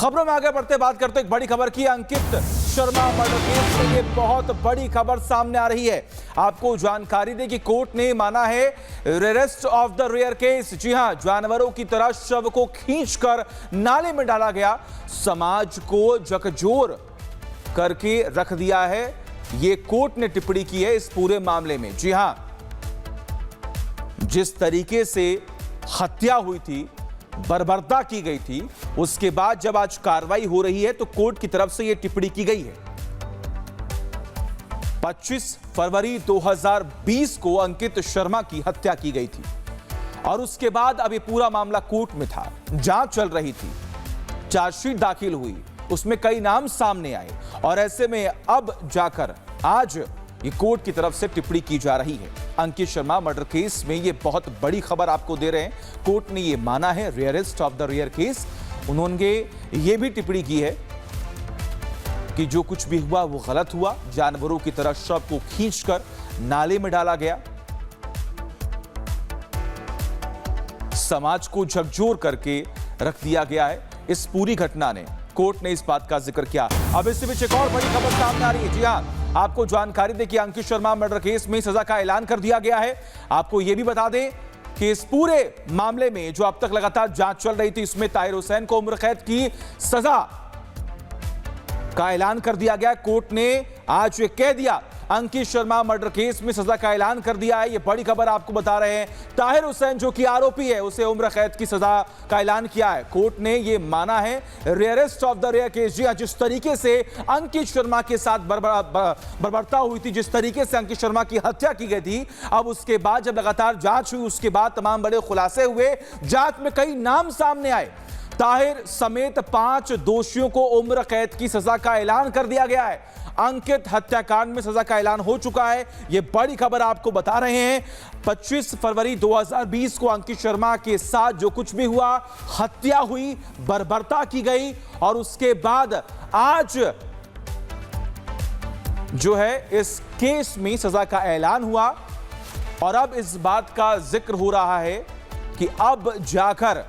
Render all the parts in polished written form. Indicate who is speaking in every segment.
Speaker 1: खबरों में आगे बढ़ते बात करते एक बड़ी खबर की। अंकित शर्मा मर्डर केस में ये बहुत बड़ी खबर सामने आ रही है। आपको जानकारी दें कि कोर्ट ने माना है rarest of the rare case. जी हां, जानवरों की तरह शव को खींचकर नाले में डाला गया, समाज को झकझोर करके रख दिया है। ये कोर्ट ने टिप्पणी की है इस पूरे मामले में। जी हां, जिस तरीके से हत्या हुई थी, बर्बरता की गई थी, उसके बाद जब आज कार्रवाई हो रही है तो कोर्ट की तरफ से यह टिप्पणी की गई है। 25 फरवरी 2020 को अंकित शर्मा की हत्या की गई थी और उसके बाद अब यह पूरा मामला कोर्ट में था, जांच चल रही थी, चार्जशीट दाखिल हुई, उसमें कई नाम सामने आए और ऐसे में अब जाकर आज ये कोर्ट की तरफ से टिप्पणी की जा रही है। अंकित शर्मा मर्डर केस में ये बहुत बड़ी खबर आपको दे रहे हैं। कोर्ट ने ये माना है rarest of the rare case. उन्होंने ये भी टिप्पणी की है कि जो कुछ भी हुआ वो गलत हुआ। जानवरों की तरह शव को खींचकर नाले में डाला गया, समाज को झकझोर करके रख दिया गया है। इस पूरी घटना ने, कोर्ट ने इस बात का जिक्र किया। अब इससे बीच एक और बड़ी खबर सामने आ रही है। जी हां, आपको जानकारी दें कि अंकित शर्मा मर्डर केस में सजा का ऐलान कर दिया गया है। आपको यह भी बता दें कि इस पूरे मामले में जो अब तक लगातार जांच चल रही थी, इसमें ताहिर हुसैन को उम्र कैद की सजा का ऐलान कर दिया गया। कोर्ट ने आज ये कह दिया, अंकित शर्मा मर्डर केस में सजा का ऐलान कर दिया है। ये बड़ी खबर आपको बता रहे हैं। ताहिर हुसैन जो कि आरोपी है, उसे उम्र कैद की सजा का ऐलान किया है। कोर्ट ने ये माना है rarest of the rare case. जी हां, जिस तरीके से अंकित शर्मा के साथ बर्बरता हुई थी, जिस तरीके से अंकित शर्मा की हत्या की गई थी, अब उसके बाद जब लगातार जांच हुई, उसके बाद तमाम बड़े खुलासे हुए, जांच में कई नाम सामने आए। ताहिर समेत 5 दोषियों को उम्र कैद की सजा का ऐलान कर दिया गया है। अंकित हत्याकांड में सजा का ऐलान हो चुका है। यह बड़ी खबर आपको बता रहे हैं। 25 फरवरी 2020 को अंकित शर्मा के साथ जो कुछ भी हुआ, हत्या हुई, बर्बरता की गई और उसके बाद आज जो है इस केस में सजा का ऐलान हुआ और अब इस बात का जिक्र हो रहा है कि अब जाकर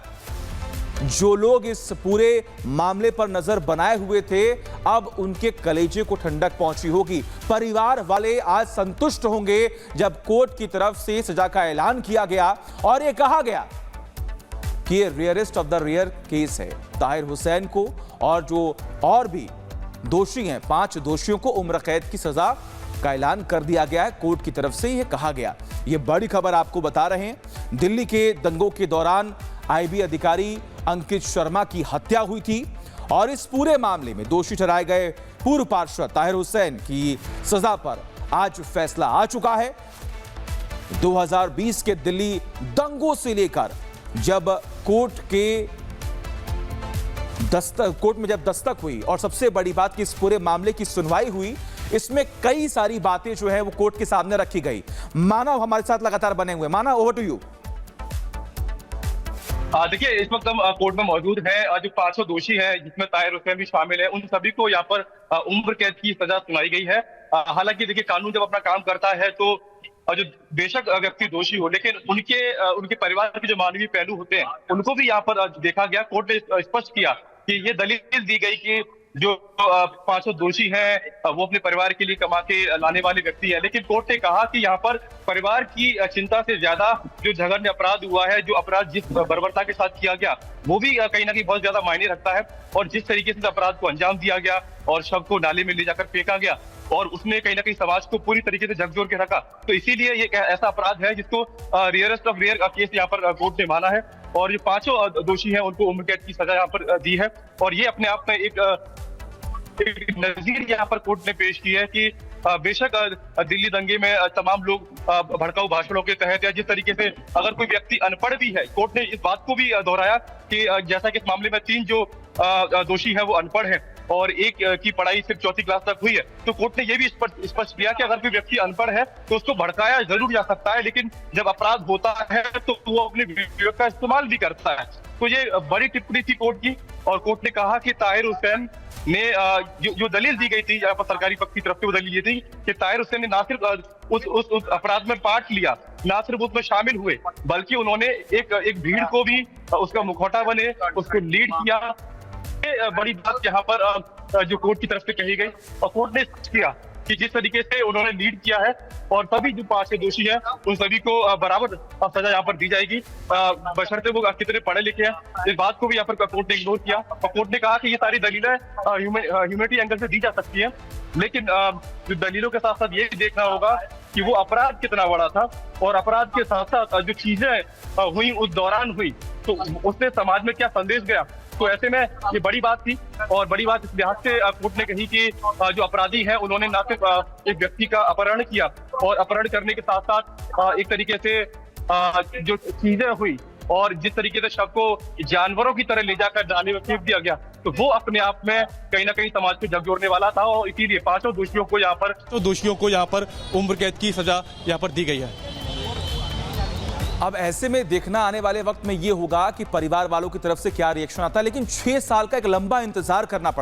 Speaker 1: जो लोग इस पूरे मामले पर नजर बनाए हुए थे, अब उनके कलेजे को ठंडक पहुंची होगी। परिवार वाले आज संतुष्ट होंगे जब कोर्ट की तरफ से सजा का ऐलान किया गया और यह कहा गया कि ये rarest of the rare case है। ताहिर हुसैन को और जो और भी दोषी हैं, 5 दोषियों को उम्र कैद की सजा का ऐलान कर दिया गया है। कोर्ट की तरफ से यह कहा गया। यह बड़ी खबर आपको बता रहे हैं। दिल्ली के दंगों के दौरान आईबी अधिकारी अंकित शर्मा की हत्या हुई थी और इस पूरे मामले में दोषी ठहराए गए पूर्व पार्षद ताहिर हुसैन की सजा पर आज फैसला आ चुका है। 2020 के दिल्ली दंगों से लेकर जब कोर्ट में जब दस्तक हुई और सबसे बड़ी बात कि इस पूरे मामले की सुनवाई हुई, इसमें कई सारी बातें जो है वो कोर्ट के सामने रखी गई। मानव हमारे साथ लगातार बने हुए। मानव, ओवर टू यू।
Speaker 2: देखिए, इस वक्त हम कोर्ट में मौजूद हैं। जो 500 दोषी हैं, जिसमें ताहिर हुसैन भी शामिल है, उन सभी को यहाँ पर उम्र कैद की सजा सुनाई गई है। हालांकि देखिए, कानून जब अपना काम करता है तो जो बेशक व्यक्ति दोषी हो, लेकिन उनके परिवार के जो मानवीय पहलू होते हैं, उनको भी यहाँ पर देखा गया। कोर्ट ने स्पष्ट किया कि ये दलील दी गई कि जो 500 दोषी हैं वो अपने परिवार के लिए कमा के लाने वाले व्यक्ति हैं, लेकिन कोर्ट ने कहा कि यहाँ पर परिवार की चिंता से ज्यादा जो जघन्य अपराध हुआ है, जो अपराध जिस बर्बरता के साथ किया गया, वो भी कहीं ना कहीं बहुत ज्यादा मायने रखता है। और जिस तरीके से अपराध को अंजाम दिया गया और शव को नाले में ले जाकर फेंका गया और उसने कहीं ना कहीं समाज को पूरी तरीके से झकझोर के रखा, तो इसीलिए ये ऐसा अपराध है जिसको रेयरेस्ट ऑफ रेयर केस यहाँ पर कोर्ट ने माना है। और ये 500 दोषी हैं, उनको उम्र कैद की सजा यहाँ पर दी है। और ये अपने आप में एक नजीर यहाँ पर कोर्ट ने पेश की है कि बेशक दिल्ली दंगे में तमाम लोग भड़काऊ भाषणों के तहत या जिस तरीके से अगर कोई व्यक्ति अनपढ़ भी है, कोर्ट ने इस बात को भी दोहराया कि जैसा कि इस मामले में 3 जो दोषी हैं वो अनपढ़ हैं और एक की पढ़ाई सिर्फ 4वीं क्लास तक हुई है, तो कोर्ट ने यह भी स्पष्ट किया कि अगर कोई व्यक्ति अनपढ़ है तो उसको भड़काया जरूर जा सकता है, लेकिन जब अपराध होता है तो वो अपने विवेक का इस्तेमाल भी करता है। तो ये बड़ी टिप्पणी थी कोर्ट की और कोर्ट ने कहा कि ताहिर हुसैन ने जो दलील दी गई थी यहाँ पर सरकारी पक्ष की तरफ से, वो दलील ये थी कि ताहिर हुसैन ने ना सिर्फ उस अपराध में पार्ट लिया, ना सिर्फ उसमें शामिल हुए, बल्कि उन्होंने एक भीड़ को भी उसका मुखौटा बने, उसको लीड किया सबसे बड़ी बात यहाँ पर जो कोर्ट की तरफ से कही गई और कोर्ट ने किया कि जिस तरीके से उन्होंने लीड किया है और सभी जो 5 दोषी हैं उन सभी को बराबर सजा यहाँ पर दी जाएगी, बशर्ते वो कितने पढ़े लिखे हैं। इस बात को भी यहाँ पर कोर्ट ने इग्नोर किया और कोर्ट ने कहा कि ये सारी दलीलें ह्यूमैनिटी एंगल से दी जा सकती हैं, लेकिन जो दलीलों के साथ साथ ये भी देखना होगा कि वो अपराध कितना बड़ा था और अपराध के साथ साथ जो चीजें हुई उस दौरान हुई तो उससे समाज में क्या संदेश गया। तो ऐसे में ये बड़ी बात थी और बड़ी बात इस लिहाज से कोर्ट ने कही कि जो अपराधी है उन्होंने न सिर्फ एक व्यक्ति का अपहरण किया और अपहरण करने के साथ साथ एक तरीके से जो चीजें हुई और जिस तरीके से शव को जानवरों की तरह ले जाकर नाले में फेंक दिया गया तो वो अपने आप में कहीं ना कहीं समाज को झकझोरने वाला था और इसीलिए 5 दोषियों को यहाँ पर उम्र कैद की सजा यहाँ पर दी गई है।
Speaker 1: अब ऐसे में देखना आने वाले वक्त में ये होगा कि परिवार वालों की तरफ से क्या रिएक्शन आता है, लेकिन 6 साल का एक लंबा इंतजार करना पड़ा।